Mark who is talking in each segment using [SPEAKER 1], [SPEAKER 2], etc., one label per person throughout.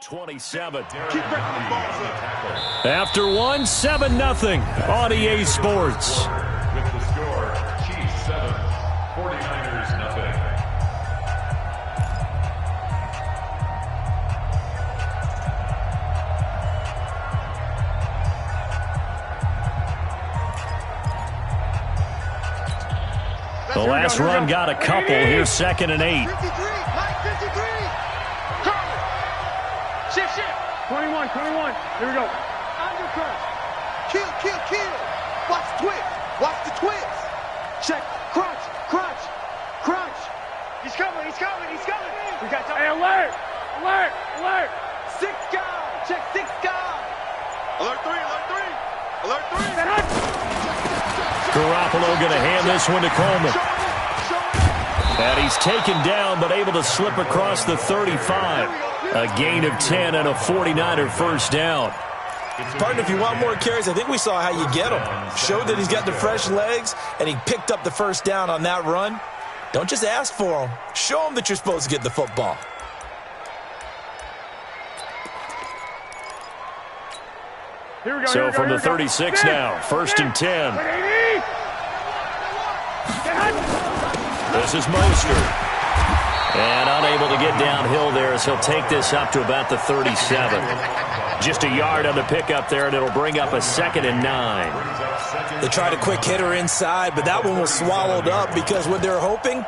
[SPEAKER 1] 27. After one, 7-0 on EA Sports.
[SPEAKER 2] With the score, Chiefs 7, 49ers nothing.
[SPEAKER 1] The last run got a couple. Here's 2nd and 8.
[SPEAKER 3] 53, Mike 53. Shift.
[SPEAKER 4] 21. Here we go.
[SPEAKER 3] Undercut. Kill. Watch the twist. Check. Crunch.
[SPEAKER 4] He's coming.
[SPEAKER 3] We got time.
[SPEAKER 4] Hey, alert.
[SPEAKER 3] 6 guys. Check 6 guys. Alert 3.
[SPEAKER 1] Garoppolo going to hand this one to Coleman.
[SPEAKER 3] Show it.
[SPEAKER 1] And he's taken down, but able to slip across the 35. A gain of 10 and a 49er first down.
[SPEAKER 5] Partner, if you want more carries, I think we saw how you get him. Showed that he's got the fresh legs, and he picked up the first down on that run. Don't just ask for him. Show him that you're supposed to get the football.
[SPEAKER 4] Here we go.
[SPEAKER 1] So from the 36 now, 1st and 10. This is Mostert. And unable to get downhill there as he'll take this up to about the 37. Just a yard on the pickup there, and it'll bring up a 2nd and 9.
[SPEAKER 5] They tried a quick hitter inside, but that one was swallowed up because what they're hoping,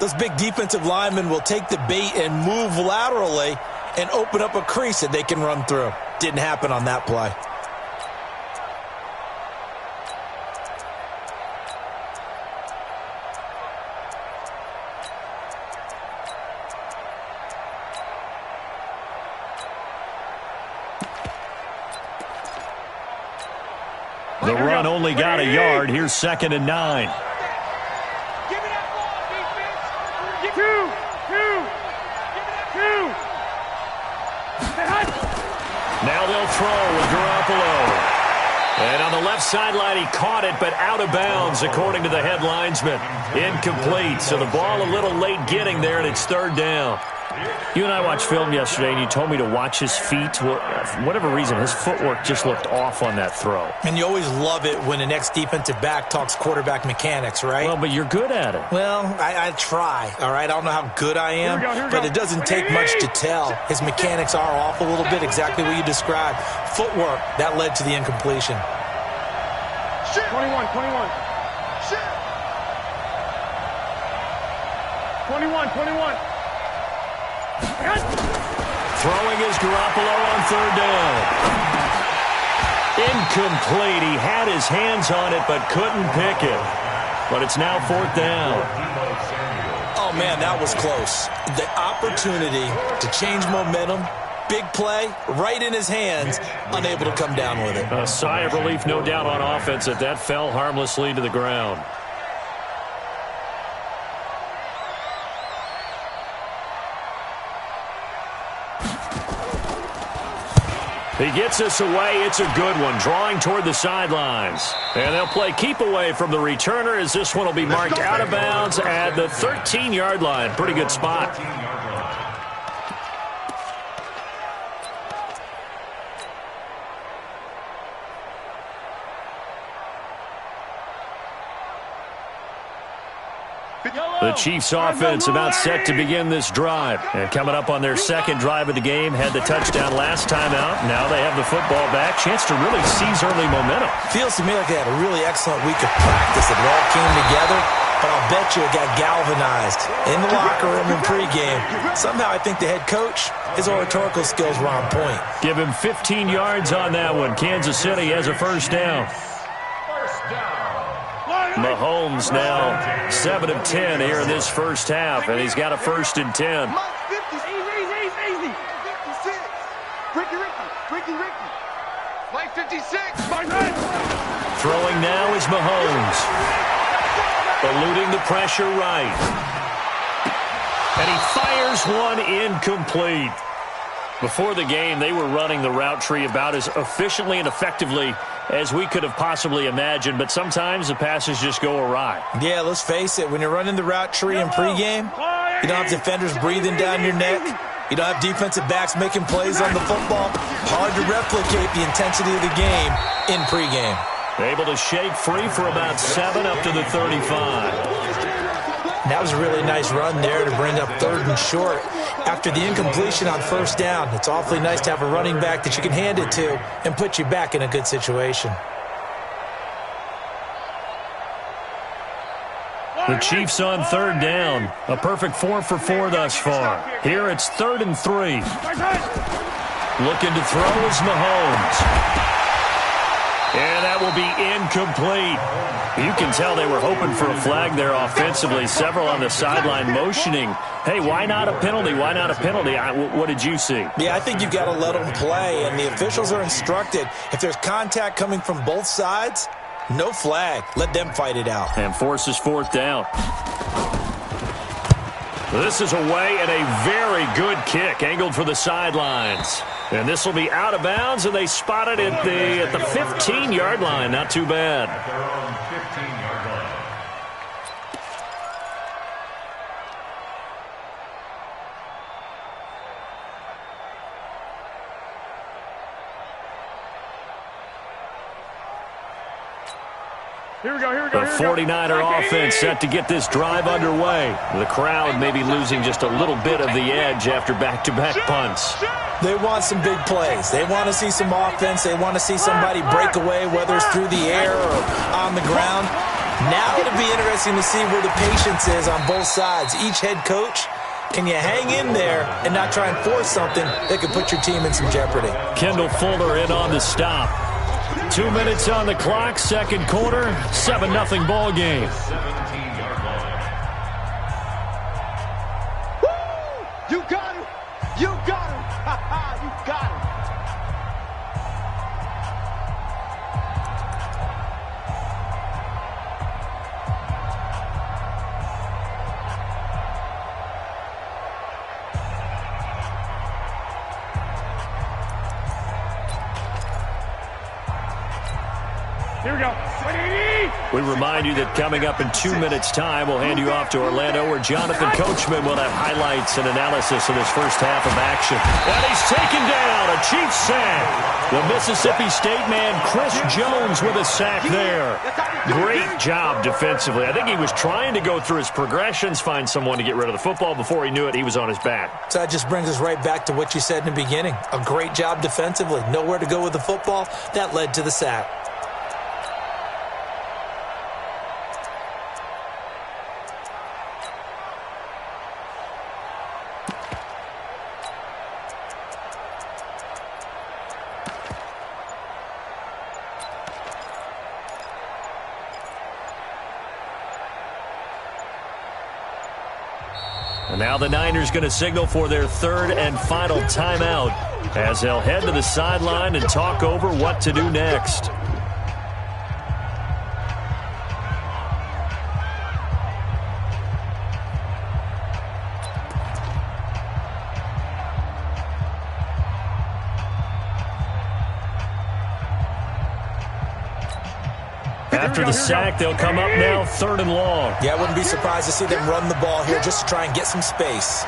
[SPEAKER 5] those big defensive linemen will take the bait and move laterally and open up a crease that they can run through. Didn't happen on that play.
[SPEAKER 1] The run only got a yard. Here's 2nd and 9.
[SPEAKER 3] Give me that ball, defense.
[SPEAKER 4] Two.
[SPEAKER 1] Now they'll throw with Garoppolo. And on the left sideline, he caught it, but out of bounds, according to the head linesman. Incomplete. So the ball a little late getting there, and it's 3rd down. You and I watched film yesterday, and you told me to watch his feet. Well, for whatever reason, his footwork just looked off on that throw.
[SPEAKER 5] And you always love it when the next defensive back talks quarterback mechanics, right?
[SPEAKER 1] Well, but you're good at it.
[SPEAKER 5] Well, I try, all right? I don't know how good I am, but it doesn't take much to tell. His mechanics are off a little bit, exactly what you described. Footwork, that led to the incompletion.
[SPEAKER 4] 21. 21.
[SPEAKER 1] Throwing is Garoppolo on 3rd down. Incomplete. He had his hands on it but couldn't pick it. But it's now 4th down.
[SPEAKER 5] Oh, man, that was close. The opportunity to change momentum, big play, right in his hands, unable to come down with it.
[SPEAKER 1] A sigh of relief, no doubt, on offense that fell harmlessly to the ground. He gets us away. It's a good one, drawing toward the sidelines. And they'll play keep away from the returner as this one will be marked out of bounds at the 13-yard line. Pretty good spot. The Chiefs offense about set to begin this drive. And coming up on their 2nd drive of the game, had the touchdown last time out. Now they have the football back. Chance to really seize early momentum.
[SPEAKER 5] Feels to me like they had a really excellent week of practice. It all came together, but I'll bet you it got galvanized in the locker room in pregame. Somehow I think the head coach, his oratorical skills were on point.
[SPEAKER 1] Give him 15 yards on that one. Kansas City has a first down. Mahomes now 7 of 10 here in this first half, and he's got a 1st and 10.
[SPEAKER 3] Mike 50. Easy. 56. Ricky. Mike 56.
[SPEAKER 1] Throwing now is Mahomes. Eluding the pressure right. And he fires one incomplete. Before the game, they were running the route tree about as efficiently and effectively as we could have possibly imagined, but sometimes the passes just go awry.
[SPEAKER 5] Yeah, let's face it. When you're running the route tree in pregame, you don't have defenders breathing down your neck. You You don't have defensive backs making plays on the football. Hard to replicate the intensity of the game in pregame.
[SPEAKER 1] Able to shake free for about 7 up to the 35.
[SPEAKER 5] That was a really nice run there to bring up 3rd and short. After the incompletion on 1st down, it's awfully nice to have a running back that you can hand it to and put you back in a good situation.
[SPEAKER 1] The Chiefs on 3rd down. A perfect 4 for 4 thus far. Here it's 3rd and 3. Looking to throw is Mahomes. And that will be incomplete. You can tell they were hoping for a flag there offensively. Several on the sideline motioning, hey, why not a penalty? Why not a penalty? What did you see?
[SPEAKER 5] Yeah, I think you've got to let them play, and the officials are instructed. If there's contact coming from both sides, no flag. Let them fight it out.
[SPEAKER 1] And forces 4th down. This is away and a very good kick, angled for the sidelines. And this will be out of bounds, and they spot it at the 15-yard line. Not too bad.
[SPEAKER 2] Their own 15-yard line.
[SPEAKER 4] Here we go.
[SPEAKER 1] The 49er offense set to get this drive underway. The crowd may be losing just a little bit of the edge after back-to-back punts.
[SPEAKER 5] They want some big plays. They want to see some offense. They want to see somebody break away, whether it's through the air or on the ground. Now it'll be interesting to see where the patience is on both sides. Each head coach, can you hang in there and not try and force something that could put your team in some jeopardy?
[SPEAKER 1] Kendall Fuller in on the stop. 2 minutes on the clock, 2nd quarter, 7-0 ball game.
[SPEAKER 2] 17-yard line.
[SPEAKER 3] You got him! You got him! Ha ha! You got him!
[SPEAKER 4] Here we go.
[SPEAKER 1] We remind you that coming up in 2 minutes' time, we'll hand you off to Orlando, where Jonathan Coachman will have highlights and analysis of this first half of action. And he's taken down, a Chiefs sack. The Mississippi State man, Chris Jones, with a sack there. Great job defensively. I think he was trying to go through his progressions, find someone to get rid of the football. Before he knew it, he was on his back.
[SPEAKER 5] So that just brings us right back to what you said in the beginning. A great job defensively. Nowhere to go with the football. That led to the sack.
[SPEAKER 1] And now the Niners going to signal for their 3rd and final timeout as they'll head to the sideline and talk over what to do next. After the sack, they'll come up now 3rd and long.
[SPEAKER 5] Yeah, I wouldn't be surprised to see them run the ball here just to try and get some space.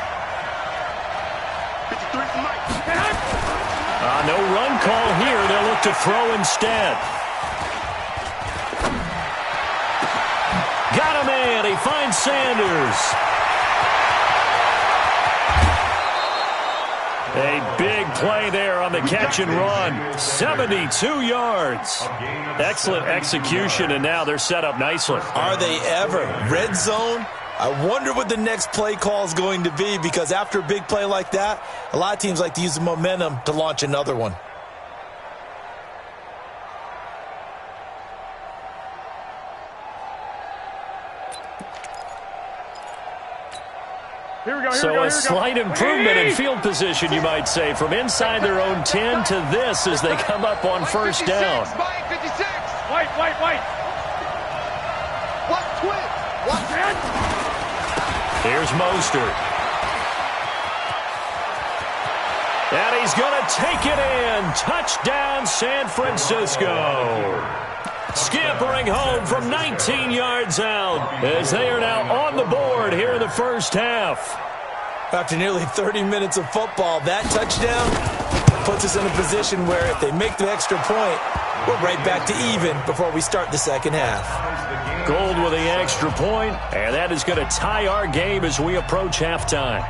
[SPEAKER 1] No run call here. They'll look to throw instead. Got him in. He finds Sanders. A big play there on the catch and run. 72 yards. Excellent execution, and now they're set up nicely.
[SPEAKER 5] Are they ever? Red zone? I wonder what the next play call is going to be, because after a big play like that, a lot of teams like to use the momentum to launch another one.
[SPEAKER 1] So a slight improvement in field position, you might say, from inside their own 10 to this as they come up on first down.
[SPEAKER 4] White.
[SPEAKER 3] What twist? What?
[SPEAKER 1] Here's Mostert. And he's going to take it in. Touchdown, San Francisco. Scampering home from 19 yards out as they are now on the board here in the first half.
[SPEAKER 5] After nearly 30 minutes of football, that touchdown puts us in a position where if they make the extra point, we're right back to even before we start the second half.
[SPEAKER 1] Gold with the extra point, and that is going to tie our game as we approach halftime.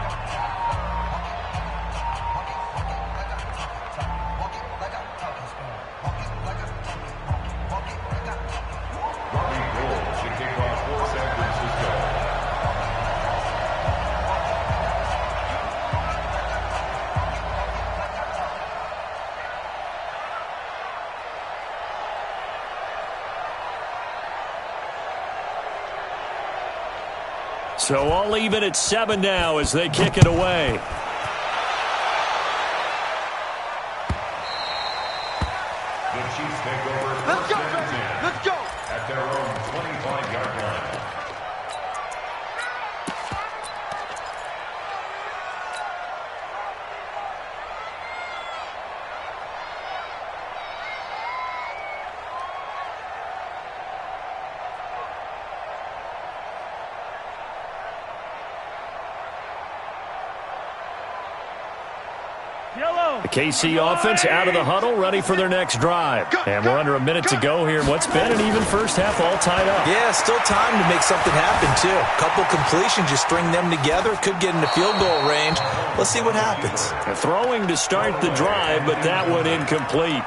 [SPEAKER 1] So all even at 7 now as they kick it away.
[SPEAKER 2] The Chiefs take over.
[SPEAKER 3] Let's go,
[SPEAKER 2] First and
[SPEAKER 3] baby.
[SPEAKER 2] 10
[SPEAKER 3] Let's go.
[SPEAKER 2] at their own 25-yard line.
[SPEAKER 1] The KC offense out of the huddle, ready for their next drive. And we're under a minute to go here in what's been an even first half, all tied up.
[SPEAKER 5] Yeah, still time to make something happen, too. Couple completions, you string them together, could get into field goal range. Let's see what happens.
[SPEAKER 1] Throwing to start the drive, but that one incomplete.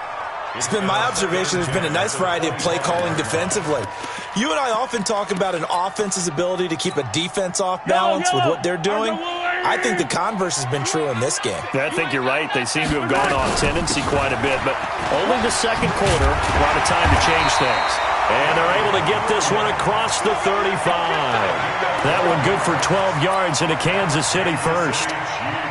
[SPEAKER 5] It's been my observation there's been a nice variety of play calling defensively. You and I often talk about an offense's ability to keep a defense off balance with what they're doing. I think the converse has been true in this game.
[SPEAKER 1] I think you're right. They seem to have gone off tendency quite a bit, but only the second quarter, a lot of time to change things. And they're able to get this one across the 35. That one good for 12 yards into Kansas City first.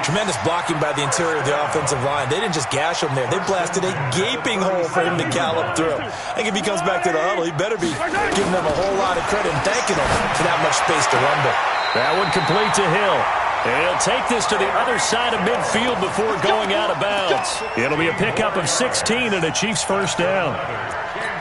[SPEAKER 5] Tremendous blocking by the interior of the offensive line. They didn't just gash him there. They blasted a gaping hole for him to gallop through. I think if he comes back to the huddle, he better be giving them a whole lot of credit and thanking them for that much space to rumble.
[SPEAKER 1] That one complete to Hill. And he'll take this to the other side of midfield before going out of bounds. It'll be a pickup of 16 and a Chiefs first down.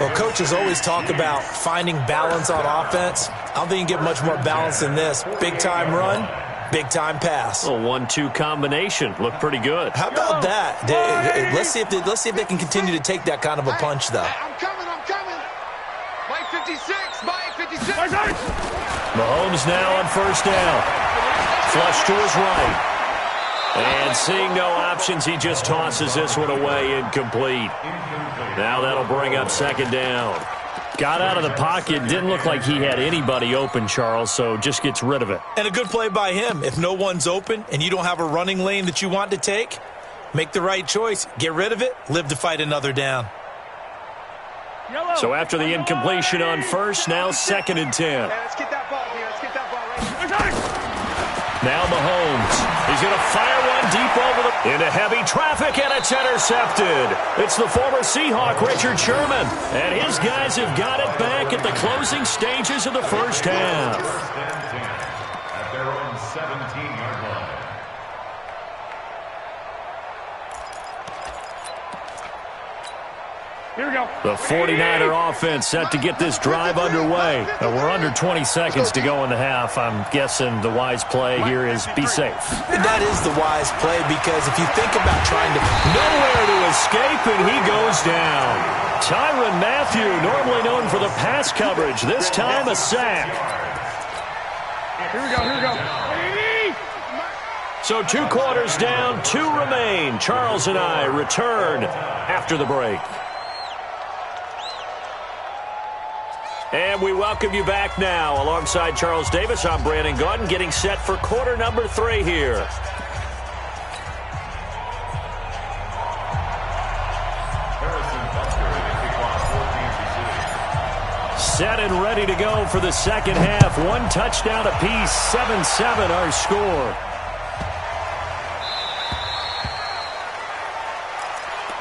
[SPEAKER 5] Well, coaches always talk about finding balance on offense. I don't think you can get much more balance than this. Big-time run, big-time pass.
[SPEAKER 1] A 1-2 combination. Looked pretty good.
[SPEAKER 5] How about that? Let's see if they can continue to take that kind of a punch, though.
[SPEAKER 3] I'm coming. Mike 56. Mike 56.
[SPEAKER 1] Mahomes now on first down. Flush to his right. And seeing no options, he just tosses this one away, incomplete. Now that'll bring up second down. Got out of the pocket. Didn't look like he had anybody open, Charles, so just gets rid of it.
[SPEAKER 5] And a good play by him. If no one's open and you don't have a running lane that you want to take, make the right choice. Get rid of it. Live to fight another down.
[SPEAKER 1] So after the incompletion on first, now second and 10.
[SPEAKER 3] Let's get that ball here. Let's get that ball right here.
[SPEAKER 1] Now Mahomes. He's going to fire one deep over into heavy traffic, and it's intercepted. It's the former Seahawk, Richard Sherman. And his guys have got it back at the closing stages of the first half.
[SPEAKER 2] At their own 17-yard line.
[SPEAKER 4] Here we go.
[SPEAKER 1] The 49er offense set to get this drive underway. We're under 20 seconds to go in the half. I'm guessing the wise play here is be safe.
[SPEAKER 5] That is the wise play because if you think about trying to...
[SPEAKER 1] Nowhere to escape, and he goes down. Tyrann Mathieu, normally known for the pass coverage, this time a sack.
[SPEAKER 4] Here we go.
[SPEAKER 1] So 2 quarters down, 2 remain. Charles and I return after the break. And we welcome you back now. Alongside Charles Davis, I'm Brandon Gaudin, getting set for quarter number 3 here. Set and ready to go for the second half. 1 touchdown apiece, 7-7 our score.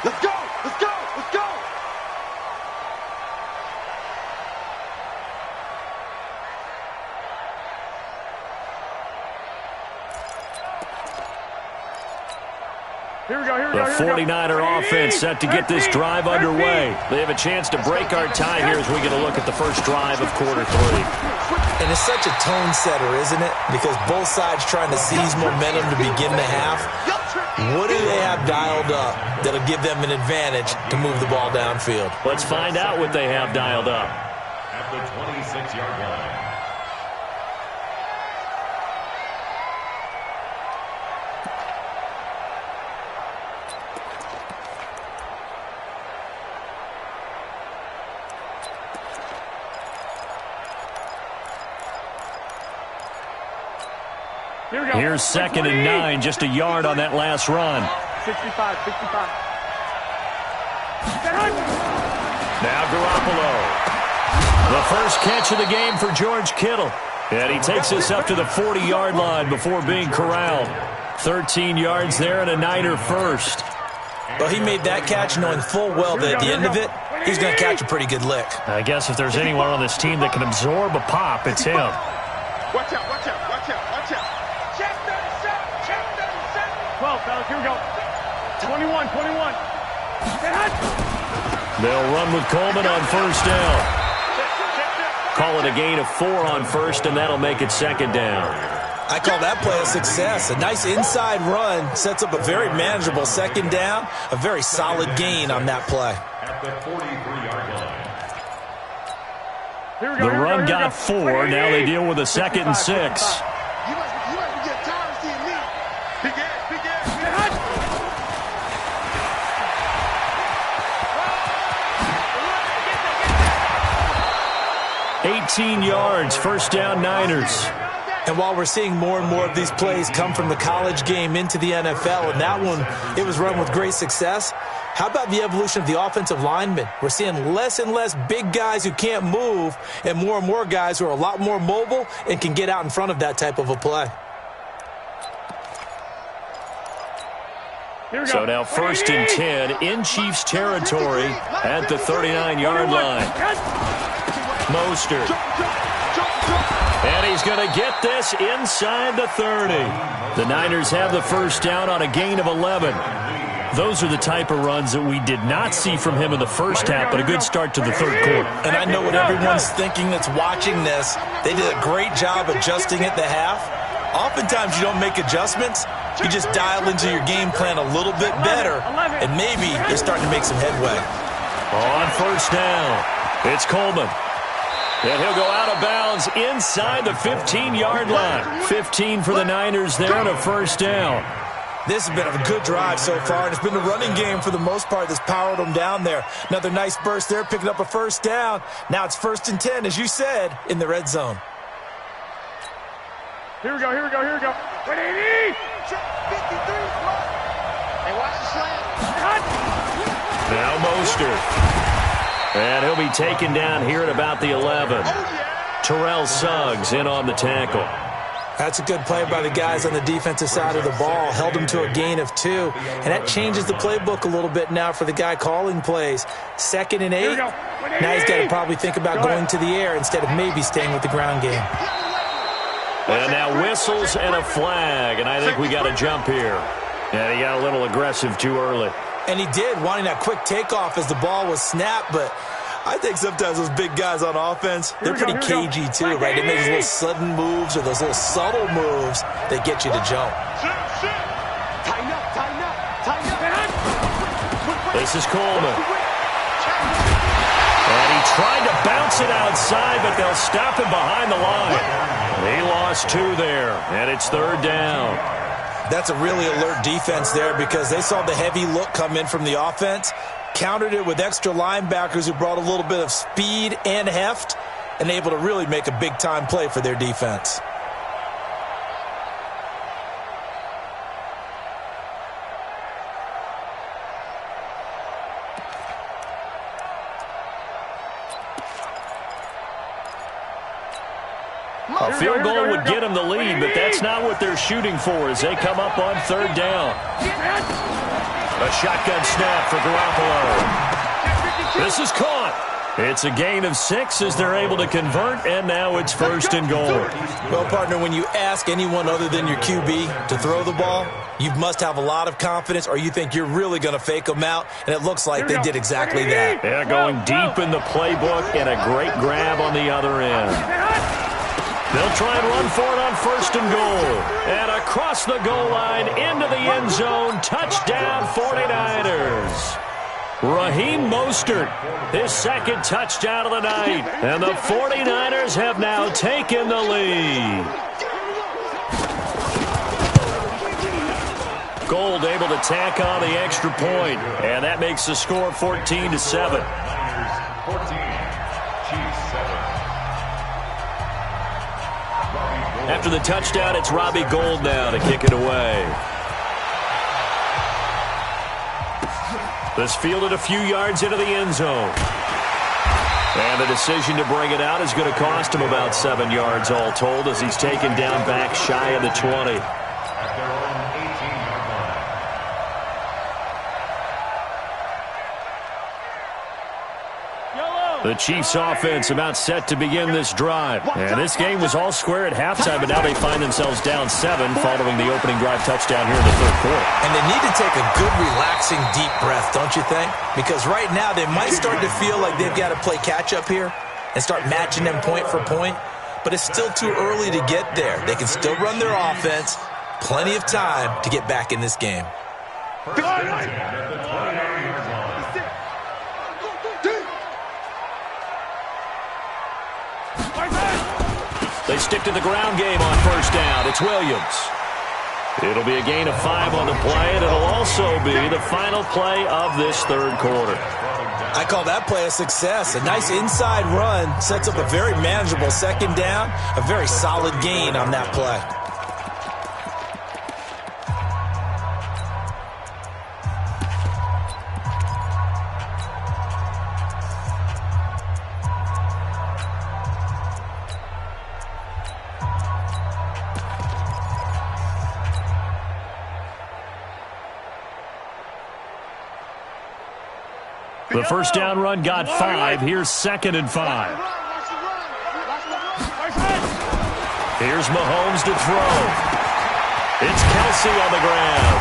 [SPEAKER 3] Let's go.
[SPEAKER 4] Here we go.
[SPEAKER 1] The 49er offense set to get this drive underway. They have a chance to break our tie here as we get a look at the first drive of quarter 3.
[SPEAKER 5] And it's such a tone setter, isn't it? Because both sides trying to seize momentum to begin the half. What do they have dialed up that'll give them an advantage to move the ball downfield?
[SPEAKER 1] Let's find out what they have dialed up.
[SPEAKER 2] At the 26-yard line.
[SPEAKER 1] Here's 2nd and 9, just a yard on that last run.
[SPEAKER 4] 65.
[SPEAKER 1] Now Garoppolo. The first catch of the game for George Kittle. And he takes us up to the 40-yard line before being corralled. 13 yards there and a Niner first.
[SPEAKER 5] Well, he made that catch knowing full well that at the end of it, he's going to catch a pretty good lick.
[SPEAKER 1] I guess if there's anyone on this team that can absorb a pop, it's him.
[SPEAKER 3] Watch out.
[SPEAKER 4] 12, fellas, here we go. 21.
[SPEAKER 1] They'll run with Coleman on first down. Call it a gain of 4 on first, and that'll make it 2nd down.
[SPEAKER 5] I call that play a success. A nice inside run sets up a very manageable 2nd down. A very solid gain on that play.
[SPEAKER 2] At the 43-yard line.
[SPEAKER 1] The run got 4. Now they deal with a 2nd and 6.
[SPEAKER 3] You must be getting tired of seeing me. Big ass.
[SPEAKER 1] 18 yards, first down Niners.
[SPEAKER 5] And while we're seeing more and more of these plays come from the college game into the NFL, and that one, it was run with great success, how about the evolution of the offensive linemen? We're seeing less and less big guys who can't move and more guys who are a lot more mobile and can get out in front of that type of a play.
[SPEAKER 1] So now 1st and 10 in Chiefs territory at the 39-yard line. Mostert. And he's going to get this inside the 30. The Niners have the first down on a gain of 11. Those are the type of runs that we did not see from him in the first half, but a good start to the 3rd quarter.
[SPEAKER 5] And I know what everyone's thinking that's watching this. They did a great job adjusting at the half. Oftentimes you don't make adjustments. You just dial into your game plan a little bit better, and maybe you're starting to make some headway.
[SPEAKER 1] On first down, it's Coleman. And he'll go out of bounds inside the 15-yard line. 15 for the Niners there and a first down.
[SPEAKER 5] This has been a good drive so far, and it's been the running game for the most part that's powered them down there. Another nice burst there, picking up a first down. Now it's 1st and 10, as you said, in the red zone.
[SPEAKER 4] Here we go. 180!
[SPEAKER 3] 53. Hey, watch the slant.
[SPEAKER 1] Now Mostert. And he'll be taken down here at about the 11. Terrell Suggs in on the tackle.
[SPEAKER 5] That's a good play by the guys on the defensive side of the ball. Held him to a gain of 2. And that changes the playbook a little bit now for the guy calling plays. 2nd and 8. Now he's got to probably think about going to the air instead of maybe staying with the ground game.
[SPEAKER 1] And now whistles and a flag. And I think we got a jump here. And he got a little aggressive too early.
[SPEAKER 5] And he did, wanting that quick takeoff as the ball was snapped. But I think sometimes those big guys on offense, they're pretty cagey too, right? They make those little sudden moves or those little subtle moves that get you to jump.
[SPEAKER 3] Tighten up.
[SPEAKER 1] This is Coleman. And he tried to bounce it outside, but they'll stop him behind the line. He lost 2 there, and it's 3rd down.
[SPEAKER 5] That's a really alert defense there because they saw the heavy look come in from the offense, countered it with extra linebackers who brought a little bit of speed and heft, and able to really make a big-time play for their defense.
[SPEAKER 1] A field goal would get them the lead, but that's not what they're shooting for as they come up on 3rd down. A shotgun snap for Garoppolo. This is caught. It's a gain of 6 as they're able to convert, and now it's 1st and goal.
[SPEAKER 5] Well, partner, when you ask anyone other than your QB to throw the ball, you must have a lot of confidence or you think you're really going to fake them out, and it looks like they did exactly that.
[SPEAKER 1] They're going deep in the playbook and a great grab on the other end. They'll try and run for it on 1st and goal. And across the goal line, into the end zone, touchdown 49ers. Raheem Mostert, his 2nd touchdown of the night. And the 49ers have now taken the lead. Gold able to tack on the extra point. And that makes the score 14-7.
[SPEAKER 2] Niners 14, Chiefs 7.
[SPEAKER 1] After the touchdown, it's Robbie Gould now to kick it away. This fielded a few yards into the end zone. And the decision to bring it out is going to cost him about 7 yards all told as he's taken down back shy of the 20.
[SPEAKER 2] At their own 18-yard line.
[SPEAKER 1] The Chiefs offense about set to begin this drive. And this game was all square at halftime, but now they find themselves down 7 following the opening drive touchdown here in the 3rd quarter.
[SPEAKER 5] And they need to take a good, relaxing, deep breath, don't you think? Because right now they might start to feel like they've got to play catch-up here and start matching them point for point. But it's still too early to get there. They can still run their offense. Plenty of time to get back in this game.
[SPEAKER 2] First and 10 at the 29-yard line.
[SPEAKER 1] They stick to the ground game on 1st down. It's Williams. It'll be a gain of 5 on the play, and it'll also be the final play of this 3rd quarter.
[SPEAKER 5] I call that play a success. A nice inside run sets up a very manageable 2nd down. A very solid gain on that play.
[SPEAKER 1] The 1st down run got 5. Here's 2nd and 5. Here's Mahomes to throw. It's Kelsey on the ground.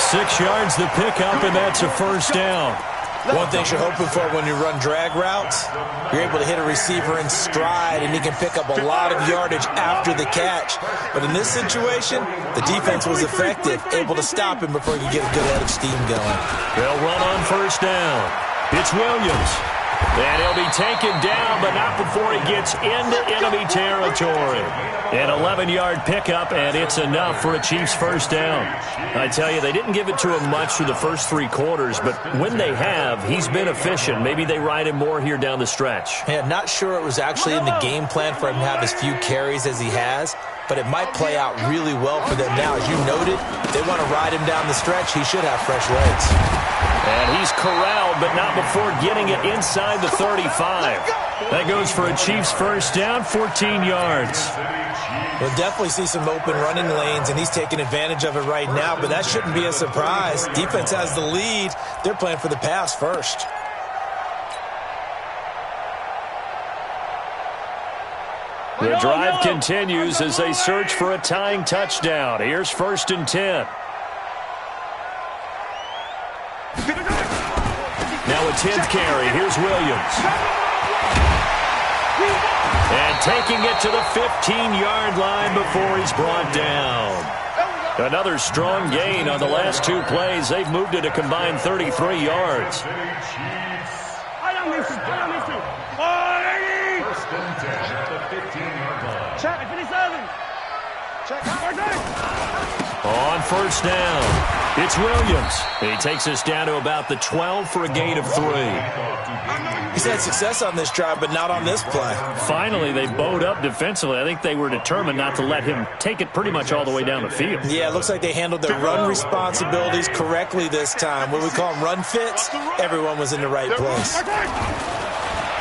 [SPEAKER 1] 6 yards the pickup, and that's a 1st down.
[SPEAKER 5] One thing you're hoping for when you run drag routes, you're able to hit a receiver in stride, and he can pick up a lot of yardage after the catch. But in this situation, the defense was effective, able to stop him before he could get a good head of steam going.
[SPEAKER 1] They'll run on 1st down. It's Williams. And he'll be taken down, but not before he gets into enemy territory. An 11-yard pickup, and it's enough for a Chiefs 1st down. I tell you, they didn't give it to him much through the first 3 quarters, but when they have, he's been efficient. Maybe they ride him more here down the stretch.
[SPEAKER 5] Yeah, not sure it was actually in the game plan for him to have as few carries as he has, but it might play out really well for them now. As you noted, if they want to ride him down the stretch, he should have fresh legs.
[SPEAKER 1] And he's corralled, but not before getting it inside the 35. That goes for a Chiefs 1st down, 14 yards.
[SPEAKER 5] We'll definitely see some open running lanes, and he's taking advantage of it right now, but that shouldn't be a surprise. Defense has the lead. They're playing for the pass first.
[SPEAKER 1] The drive continues as they search for a tying touchdown. Here's 1st and 10. Now a 10th carry. Here's Williams. And taking it to the 15-yard line before he's brought down. Another strong gain on the last 2 plays. They've moved it a combined 33 yards.
[SPEAKER 2] First and 10 at the 15-yard line.
[SPEAKER 1] On 1st down, it's Williams. He takes us down to about the 12 for a gain of 3.
[SPEAKER 5] He's had success on this drive, but not on this play.
[SPEAKER 1] Finally, they bowed up defensively. I think they were determined not to let him take it pretty much all the way down the field.
[SPEAKER 5] Yeah, it looks like they handled their run responsibilities correctly this time. What we call them run fits, everyone was in the right place.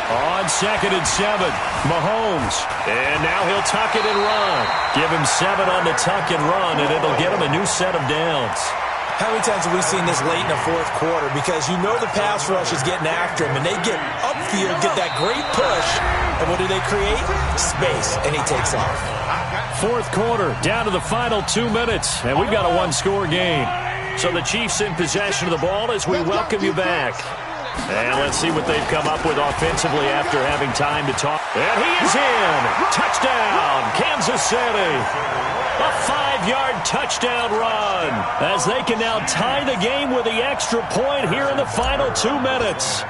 [SPEAKER 1] On 2nd and 7, Mahomes. And now he'll tuck it and run. Give him 7 on the tuck and run, and it'll get him a new set of downs.
[SPEAKER 5] How many times have we seen this late in the 4th quarter? Because you know the pass rush is getting after him, and they get upfield, get that great push, and what do they create? Space, and he takes off.
[SPEAKER 1] 4th quarter, down to the final 2 minutes, and we've got a 1-score game. So the Chiefs in possession of the ball as we welcome you back. And let's see what they've come up with offensively after having time to talk. And he is in. Touchdown, Kansas City. A 5-yard touchdown run as they can now tie the game with the extra point here in the final 2 minutes.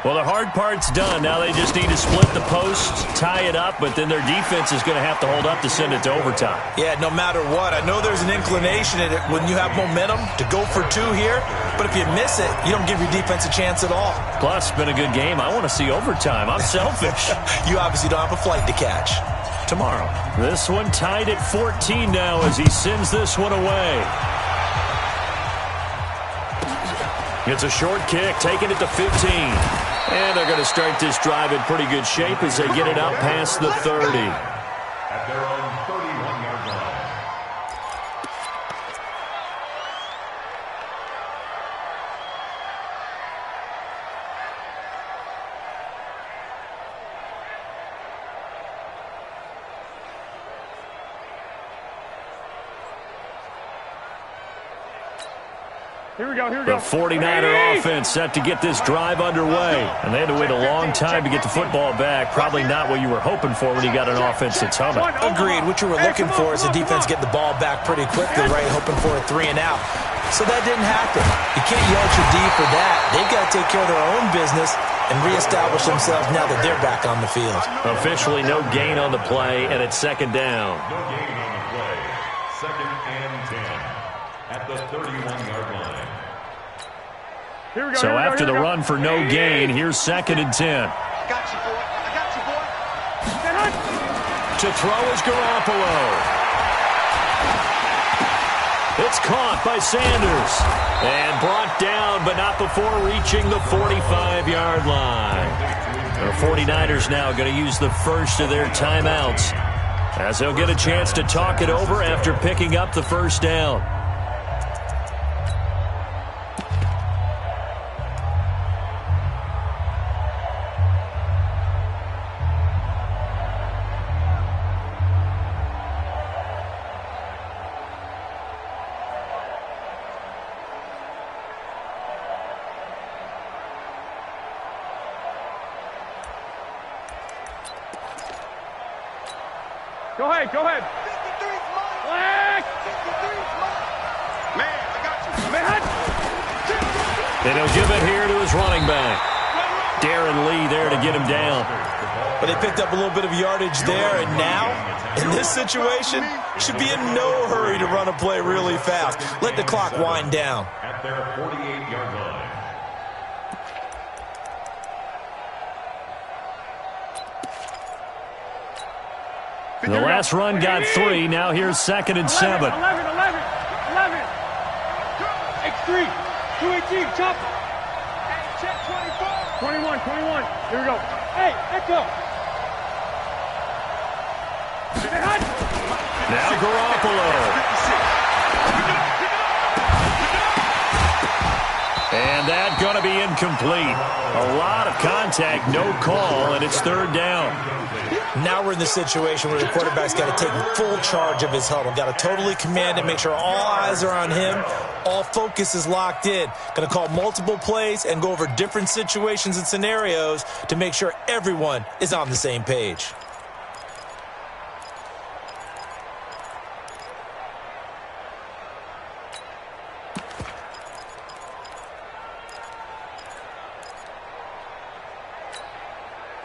[SPEAKER 1] Well, the hard part's done. Now they just need to split the posts, tie it up, but then their defense is going to have to hold up to send it to overtime.
[SPEAKER 5] Yeah, no matter what. I know there's an inclination in it when you have momentum to go for 2 here, but if you miss it, you don't give your defense a chance at all.
[SPEAKER 1] Plus, it's been a good game. I want to see overtime. I'm selfish.
[SPEAKER 5] You obviously don't have a flight to catch.
[SPEAKER 1] Tomorrow. This one tied at 14 now as he sends this one away. It's a short kick, taking it to 15. And they're going to start this drive in pretty good shape as they get it out past the 30.
[SPEAKER 2] At their own 31-yard line.
[SPEAKER 4] Here we go, here we go.
[SPEAKER 1] The 49er offense set to get this drive underway. And they had to wait a long time to get the football back. Probably not what you were hoping for when you got an offense that's humming.
[SPEAKER 5] Agreed. What you were looking for is the defense get the ball back pretty quickly, right? Hoping for a 3 and out. So that didn't happen. You can't yell at your D for that. They've got to take care of their own business and reestablish themselves now that they're back on the field.
[SPEAKER 1] Officially no gain on the play, and it's second down.
[SPEAKER 2] No gain on the play. 2nd and 10 at the 31-yard line.
[SPEAKER 4] Here we go,
[SPEAKER 1] So
[SPEAKER 4] here we go,
[SPEAKER 1] after
[SPEAKER 4] here
[SPEAKER 1] the
[SPEAKER 4] we go.
[SPEAKER 1] run for no gain, here's 2nd and 10.
[SPEAKER 3] I got you, boy. I got you, boy.
[SPEAKER 1] To throw is Garoppolo. It's caught by Sanders. And brought down, but not before reaching the 45-yard line. The 49ers now going to use the first of their timeouts as they'll get a chance to talk it over after picking up the first down.
[SPEAKER 4] Go ahead, go ahead.
[SPEAKER 3] 53's mine.
[SPEAKER 4] Black.
[SPEAKER 3] 53's mine. Man, I got you.
[SPEAKER 4] Man.
[SPEAKER 1] And he'll give it here to his running back. Darren Lee there to get him down.
[SPEAKER 5] But they picked up a little bit of yardage there, and now, in this situation, should be in no hurry to run a play really fast. Let the clock wind down.
[SPEAKER 2] At their 48-yard line.
[SPEAKER 1] The last run got 3. Now here's 2nd and 7.
[SPEAKER 4] 11. X3. 218. Chop.
[SPEAKER 3] Hey, check 24.
[SPEAKER 4] 21. Here we go. Hey, Echo.
[SPEAKER 1] Now Garoppolo. And that's going to be incomplete. A lot of contact, no call, and it's 3rd down.
[SPEAKER 5] Now we're in the situation where the quarterback's got to take full charge of his huddle. Got to totally command it, make sure all eyes are on him. All focus is locked in. Going to call multiple plays and go over different situations and scenarios to make sure everyone is on the same page.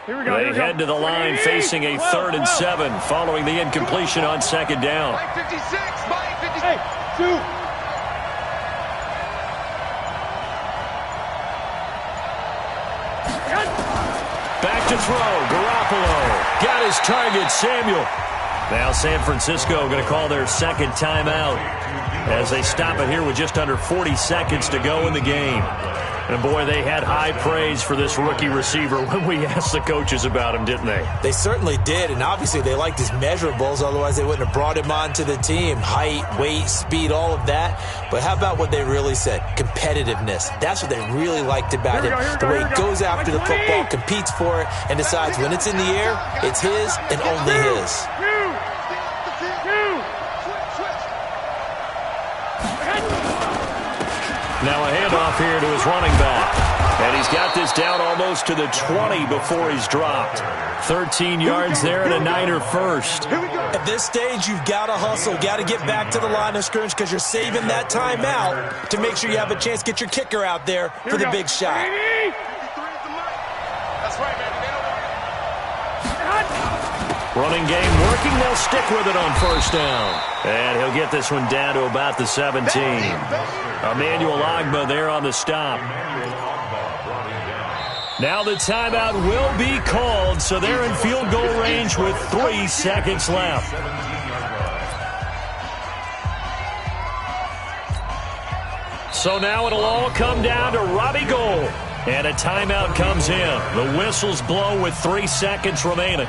[SPEAKER 4] Here we go.
[SPEAKER 1] They head to the line facing a 3rd and 7 following the incompletion on 2nd down.
[SPEAKER 3] Mike 56. Mike 56.
[SPEAKER 4] Hey, 2.
[SPEAKER 1] Back to throw. Garoppolo got his target, Samuel. Now San Francisco going to call their 2nd timeout as they stop it here with just under 40 seconds to go in the game. And, boy, they had high praise for this rookie receiver when we asked the coaches about him, didn't they?
[SPEAKER 5] They certainly did, and obviously they liked his measurables, otherwise they wouldn't have brought him onto the team. Height, weight, speed, all of that. But how about what they really said? Competitiveness. That's what they really liked about him. The way he goes after the football, competes for it, and decides when it's in the air, it's his and only his.
[SPEAKER 1] Now a handoff here to his running back. And he's got this down almost to the 20 before he's dropped. 13 yards there and a Niner first.
[SPEAKER 5] At this stage, you've got to hustle, got to get back to the line of scrimmage because you're saving that timeout to make sure you have a chance to get your kicker out there for the big shot.
[SPEAKER 3] That's right, baby. They don't want it.
[SPEAKER 1] Running game working. They'll stick with it on first down. And he'll get this one down to about the 17. Emmanuel Ogbah there on the stop. Now the timeout will be called, so they're in field goal range with 3 seconds left. So now it'll all come down to Robbie Gould. And a timeout comes in. The whistles blow with 3 seconds remaining.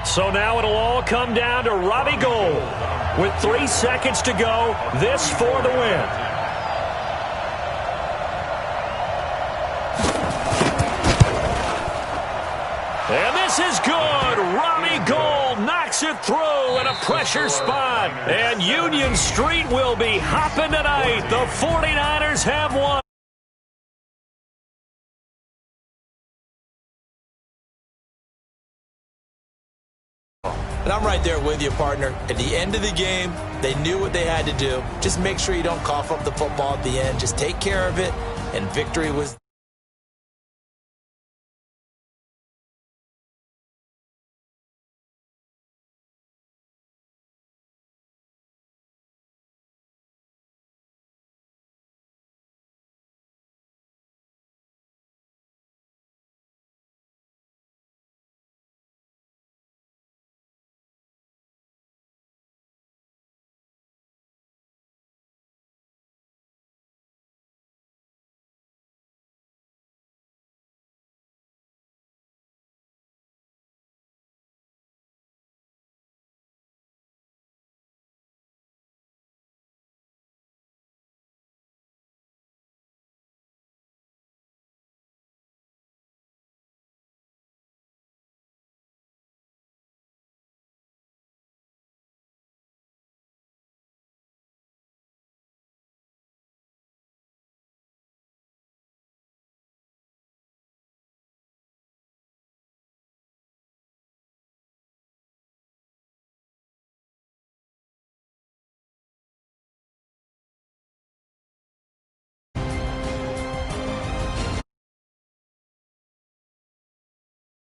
[SPEAKER 1] So now it'll all come down to Robbie Gould. With 3 seconds to go, this for the win. And this is good. Robbie Gould knocks it through in a pressure spot. And Union Street will be hopping tonight. The 49ers have won.
[SPEAKER 5] And I'm right there with you, partner. At the end of the game, they knew what they had to do. Just make sure you don't cough up the football at the end. Just take care of it, and victory was